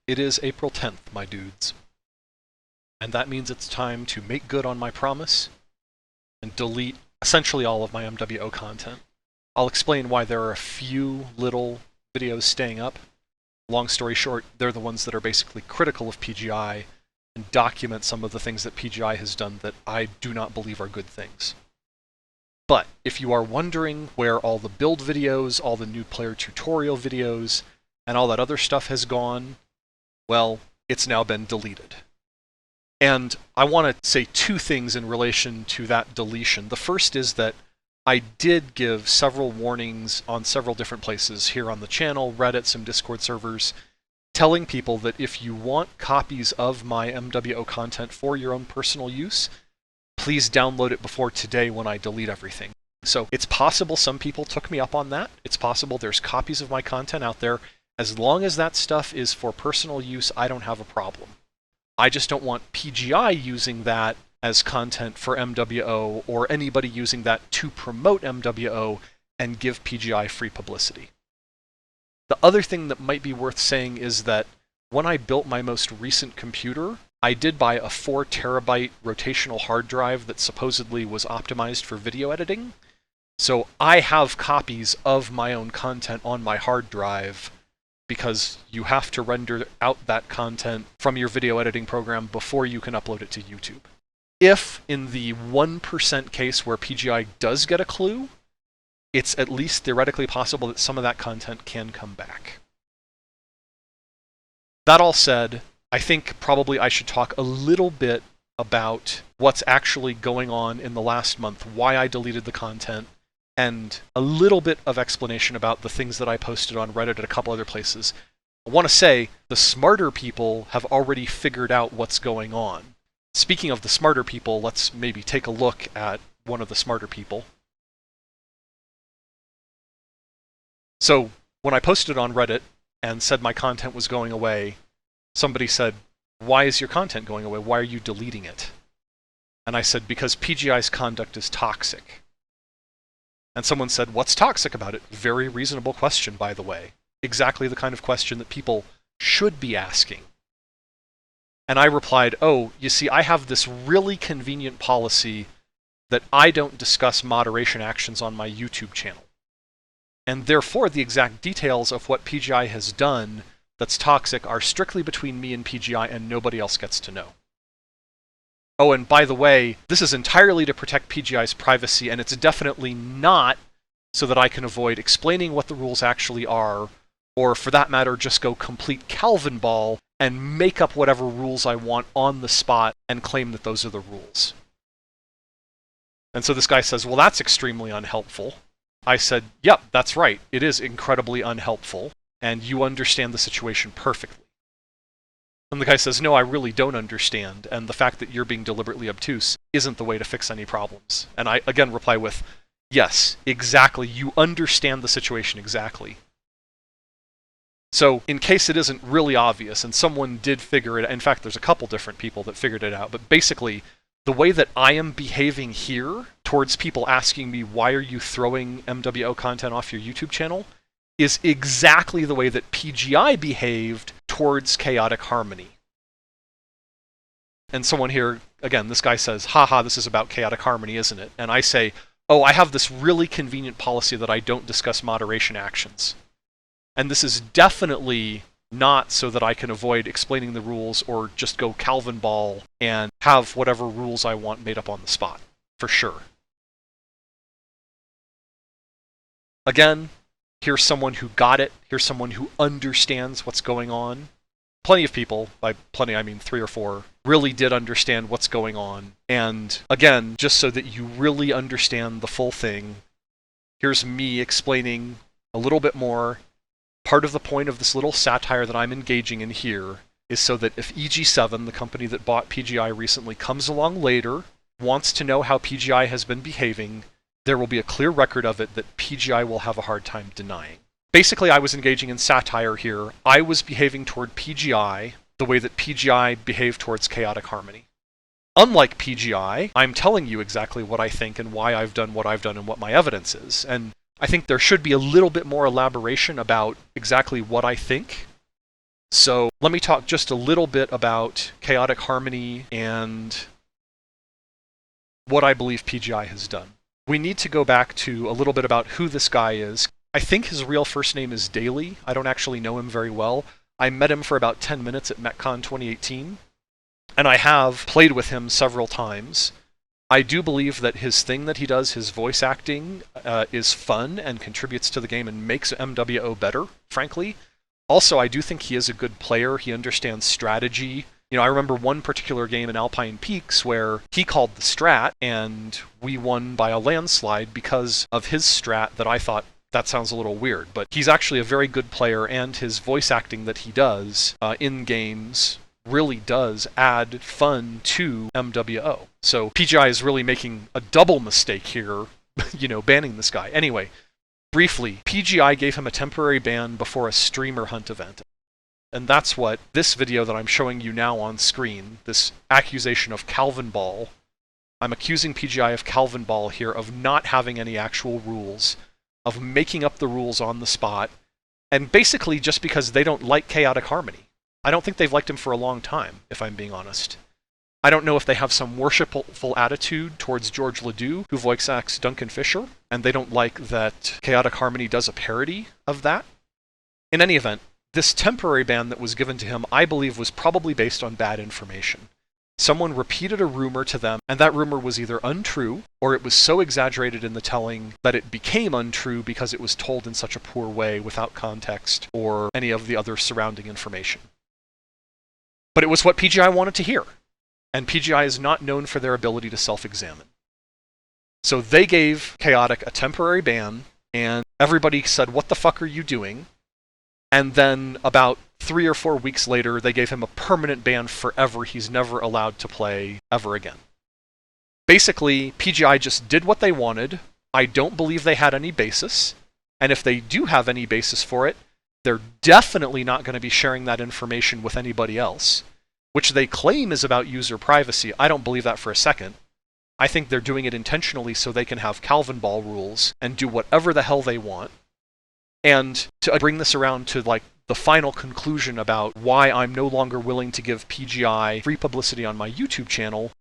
It is April 10th, my dudes. And that means it's time to make good on my promise and delete essentially all of my MWO content. I'll explain why there are a few little videos staying up. Long story short, they're the ones that are basically critical of PGI and document some of the things that PGI has done that I do not believe are good things. But if you are wondering where all the build videos, all the new player tutorial videos, and all that other stuff has gone, well, it's now been deleted. And I want to say two things in relation to that deletion. The first is that I did give several warnings on several different places here on the channel, Reddit, some Discord servers, telling people that if you want copies of my MWO content for your own personal use, please download it before today when I delete everything. So it's possible some people took me up on that. It's possible there's copies of my content out there. As long as that stuff is for personal use, I don't have a problem. I just don't want PGI using that as content for MWO or anybody using that to promote MWO and give PGI free publicity. The other thing that might be worth saying is that when I built my most recent computer, I did buy a 4 terabyte rotational hard drive that supposedly was optimized for video editing. So I have copies of my own content on my hard drive because you have to render out that content from your video editing program before you can upload it to YouTube. If in the 1% case where PGI does get a clue, it's at least theoretically possible that some of that content can come back. That all said, I think probably I should talk a little bit about what's actually going on in the last month, why I deleted the content, and a little bit of explanation about the things that I posted on Reddit and a couple other places. I want to say the smarter people have already figured out what's going on. Speaking of the smarter people, let's maybe take a look at one of the smarter people. So when I posted on Reddit and said my content was going away, somebody said, "Why is your content going away? Why are you deleting it?" And I said, "Because PGI's conduct is toxic." And someone said, "What's toxic about it?" Very reasonable question, by the way. Exactly the kind of question that people should be asking. And I replied, "Oh, you see, I have this really convenient policy that I don't discuss moderation actions on my YouTube channel. And therefore, the exact details of what PGI has done that's toxic are strictly between me and PGI, and nobody else gets to know. Oh, and by the way, this is entirely to protect PGI's privacy, and it's definitely not so that I can avoid explaining what the rules actually are, or for that matter, just go complete Calvin ball and make up whatever rules I want on the spot and claim that those are the rules." And so this guy says, "Well, that's extremely unhelpful." I said, "Yep, that's right. It is incredibly unhelpful, and you understand the situation perfectly." And the guy says, "No, I really don't understand, and the fact that you're being deliberately obtuse isn't the way to fix any problems." And I again reply with, "Yes, exactly. You understand the situation exactly." So in case it isn't really obvious, and someone did figure it out, in fact, there's a couple different people that figured it out, but basically, the way that I am behaving here towards people asking me, "Why are you throwing MWO content off your YouTube channel?" is exactly the way that PGI behaved towards Chaotic Harmony. And someone here, again, this guy says, "Haha, this is about Chaotic Harmony, isn't it?" And I say, "Oh, I have this really convenient policy that I don't discuss moderation actions. And this is definitely not so that I can avoid explaining the rules or just go Calvin ball and have whatever rules I want made up on the spot, for sure." Again, here's someone who got it. Here's someone who understands what's going on. Plenty of people, by plenty I mean 3 or 4, really did understand what's going on. And again, just so that you really understand the full thing, here's me explaining a little bit more. Part of the point of this little satire that I'm engaging in here is so that if EG7, the company that bought PGI recently, comes along later, wants to know how PGI has been behaving, there will be a clear record of it that PGI will have a hard time denying. Basically, I was engaging in satire here. I was behaving toward PGI the way that PGI behaved towards Chaotic Harmony. Unlike PGI, I'm telling you exactly what I think and why I've done what I've done and what my evidence is. And I think there should be a little bit more elaboration about exactly what I think So let me talk just a little bit about Chaotic Harmony and what I believe PGI has done. We need to go back to a little bit about who this guy is. I think his real first name is Daly. I don't actually know him very well. I met him for about 10 minutes at MechCon 2018, and I have played with him several times. I do believe that his thing that he does, his voice acting, is fun and contributes to the game and makes MWO better, frankly. Also, I do think he is a good player. He understands strategy. I remember one particular game in Alpine Peaks where he called the strat, and we won by a landslide because of his strat that I thought, that sounds a little weird. But he's actually a very good player, and his voice acting that he does in games really does add fun to MWO. So PGI is really making a double mistake here, banning this guy. Anyway, briefly, PGI gave him a temporary ban before a streamer hunt event. And that's what this video that I'm showing you now on screen, this accusation of Calvin Ball. I'm accusing PGI of Calvin Ball here, of not having any actual rules, of making up the rules on the spot, and basically just because they don't like Chaotic Harmony. I don't think they've liked him for a long time, if I'm being honest. I don't know if they have some worshipful attitude towards George Ledoux, who voice acts Duncan Fisher, and they don't like that Chaotic Harmony does a parody of that. In any event, this temporary ban that was given to him, I believe, was probably based on bad information. Someone repeated a rumor to them, and that rumor was either untrue, or it was so exaggerated in the telling that it became untrue because it was told in such a poor way without context or any of the other surrounding information. But it was what PGI wanted to hear, and PGI is not known for their ability to self-examine. So they gave Chaotic a temporary ban, and everybody said, "What the fuck are you doing?" And then about 3 or 4 weeks later, they gave him a permanent ban forever. He's never allowed to play ever again. Basically, PGI just did what they wanted. I don't believe they had any basis, and if they do have any basis for it, they're definitely not going to be sharing that information with anybody else, which they claim is about user privacy. I don't believe that for a second. I think they're doing it intentionally so they can have Calvin Ball rules and do whatever the hell they want. And to bring this around to the final conclusion about why I'm no longer willing to give PGI free publicity on my YouTube channel,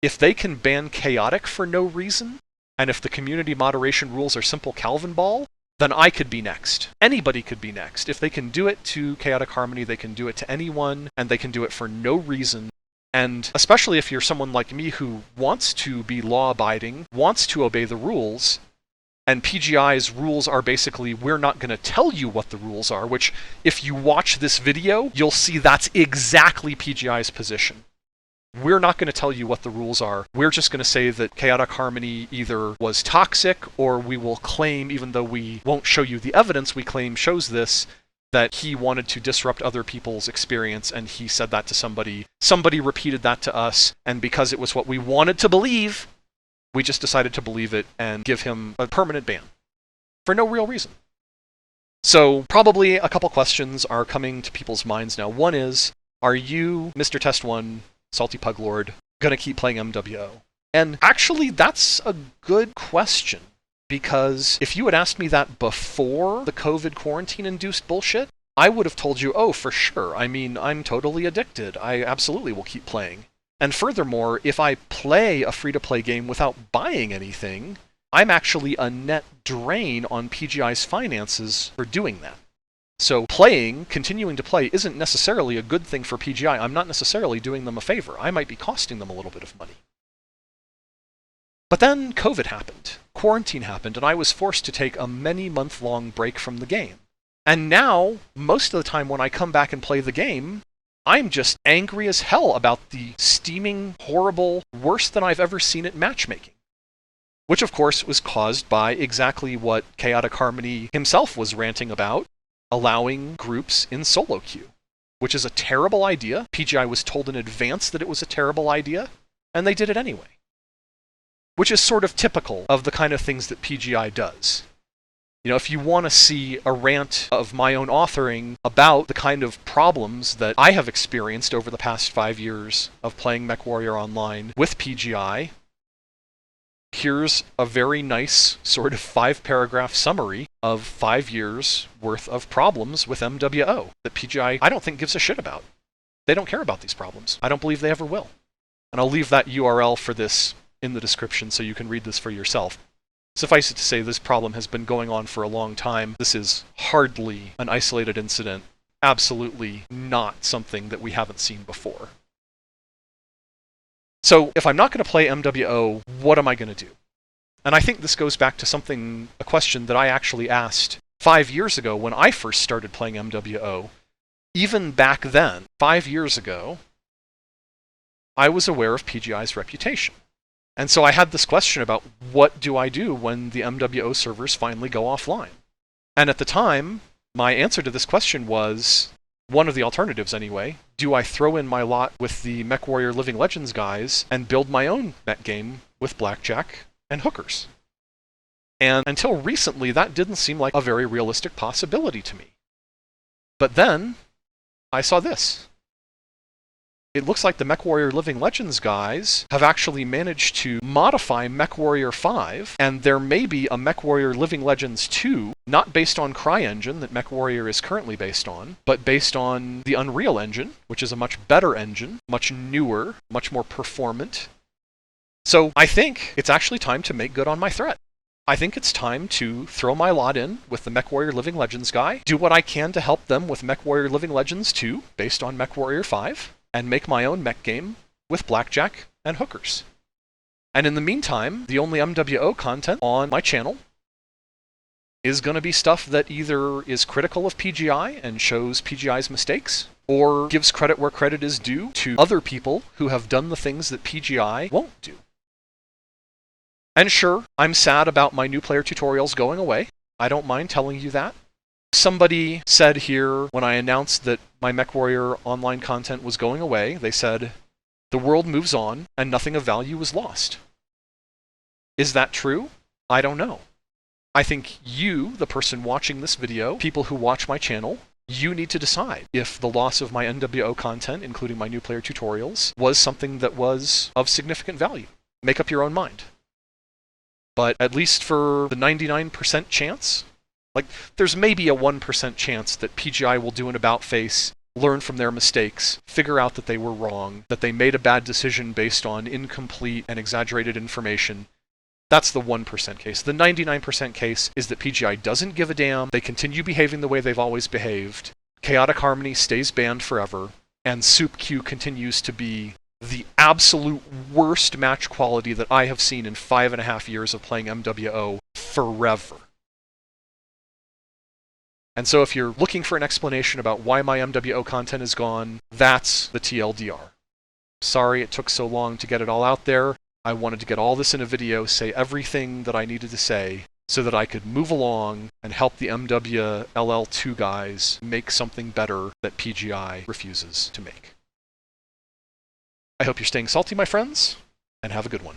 if they can ban Chaotic for no reason, and if the community moderation rules are simple Calvin Ball, then I could be next. Anybody could be next. If they can do it to Chaotic Harmony, they can do it to anyone, and they can do it for no reason. And especially if you're someone like me who wants to be law-abiding, wants to obey the rules, and PGI's rules are basically, we're not going to tell you what the rules are, which, if you watch this video, you'll see that's exactly PGI's position. We're not going to tell you what the rules are. We're just going to say that Chaotic Harmony either was toxic, or we will claim, even though we won't show you the evidence we claim shows this, that he wanted to disrupt other people's experience, and he said that to somebody. Somebody repeated that to us, and because it was what we wanted to believe, we just decided to believe it and give him a permanent ban. For no real reason. So, probably a couple questions are coming to people's minds now. One is, are you, Mr. Test 1, Salty Pug Lord, gonna keep playing MWO? And actually, that's a good question, because if you had asked me that before the COVID quarantine-induced bullshit, I would have told you, oh, for sure. I mean, I'm totally addicted. I absolutely will keep playing. And furthermore, if I play a free-to-play game without buying anything, I'm actually a net drain on PGI's finances for doing that. So continuing to play, isn't necessarily a good thing for PGI. I'm not necessarily doing them a favor. I might be costing them a little bit of money. But then COVID happened, quarantine happened, and I was forced to take a many-month-long break from the game. And now, most of the time when I come back and play the game, I'm just angry as hell about the steaming, horrible, worse than I've ever seen it matchmaking. Which, of course, was caused by exactly what Chaotic Harmony himself was ranting about, allowing groups in solo queue, which is a terrible idea. PGI was told in advance that it was a terrible idea, and they did it anyway. Which is sort of typical of the kind of things that PGI does. You know, if you want to see a rant of my own authoring about the kind of problems that I have experienced over the past 5 years of playing MechWarrior Online with PGI, here's a very nice sort of 5-paragraph summary of 5 years worth of problems with MWO that PGI, I don't think, gives a shit about. They don't care about these problems. I don't believe they ever will. And I'll leave that URL for this in the description so you can read this for yourself. Suffice it to say, this problem has been going on for a long time. This is hardly an isolated incident. Absolutely not something that we haven't seen before. So if I'm not going to play MWO, what am I going to do? And I think this goes back to a question that I actually asked 5 years ago when I first started playing MWO. Even back then, 5 years ago, I was aware of PGI's reputation. And so I had this question about what do I do when the MWO servers finally go offline? And at the time, my answer to this question was, one of the alternatives anyway, do I throw in my lot with the MechWarrior Living Legends guys and build my own mech game with blackjack and hookers? And until recently, that didn't seem like a very realistic possibility to me. But then, I saw this. It looks like the MechWarrior Living Legends guys have actually managed to modify MechWarrior 5, and there may be a MechWarrior Living Legends 2, not based on CryEngine that MechWarrior is currently based on, but based on the Unreal Engine, which is a much better engine, much newer, much more performant. So I think it's actually time to make good on my threat. I think it's time to throw my lot in with the MechWarrior Living Legends guy, do what I can to help them with MechWarrior Living Legends 2, based on MechWarrior 5, and make my own mech game with blackjack and hookers. And in the meantime, the only MWO content on my channel is going to be stuff that either is critical of PGI and shows PGI's mistakes, or gives credit where credit is due to other people who have done the things that PGI won't do. And sure, I'm sad about my new player tutorials going away. I don't mind telling you that. Somebody said here, when I announced that my MechWarrior online content was going away, they said, the world moves on and nothing of value was lost. Is that true? I don't know. I think you, the person watching this video, people who watch my channel, you need to decide if the loss of my NWO content, including my new player tutorials, was something that was of significant value. Make up your own mind. But at least for the 99% chance, there's maybe a 1% chance that PGI will do an about-face, learn from their mistakes, figure out that they were wrong, that they made a bad decision based on incomplete and exaggerated information. That's the 1% case. The 99% case is that PGI doesn't give a damn, they continue behaving the way they've always behaved, Chaotic Harmony stays banned forever, and Soup Q continues to be the absolute worst match quality that I have seen in 5.5 years of playing MWO forever. And so if you're looking for an explanation about why my MWO content is gone, that's the TLDR. Sorry it took so long to get it all out there. I wanted to get all this in a video, say everything that I needed to say, so that I could move along and help the MWLL2 guys make something better that PGI refuses to make. I hope you're staying salty, my friends, and have a good one.